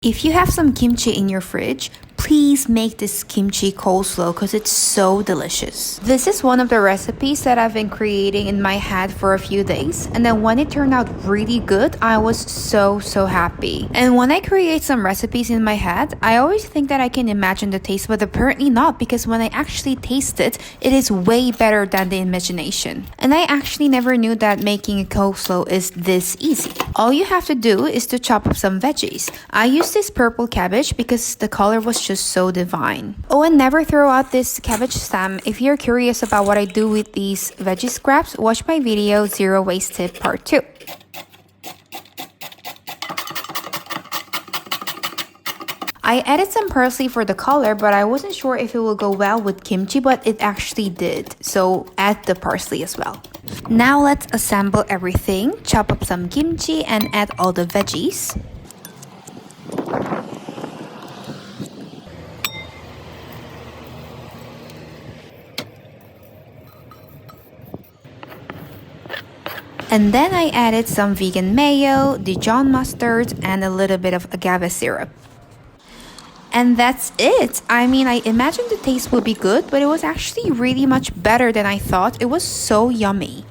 If you have some kimchi in your fridge, please make this kimchi coleslaw because it's so delicious. This is one of the recipes that I've been creating in my head for a few days, and then when it turned out really good, I was so happy. And when I create some recipes in my head, I always think that I can imagine the taste, but apparently not, because when I actually taste it, it is way better than the imagination. And I actually never knew that making a coleslaw is this easy. All you have to do is to chop up some veggies. I used this purple cabbage because the color was just so divine. Oh, and never throw out this cabbage stem. If you're curious about what I do with these veggie scraps, watch my video Zero Waste Tip Part 2. I added some parsley for the color, but I wasn't sure if it will go well with kimchi, but it actually did. So add the parsley as well. Now let's assemble everything. Chop up some kimchi and add all the veggies. And then I added some vegan mayo, Dijon mustard, and a little bit of agave syrup. And that's it. I mean, I imagined the taste would be good, but it was actually really much better than I thought. It was so yummy.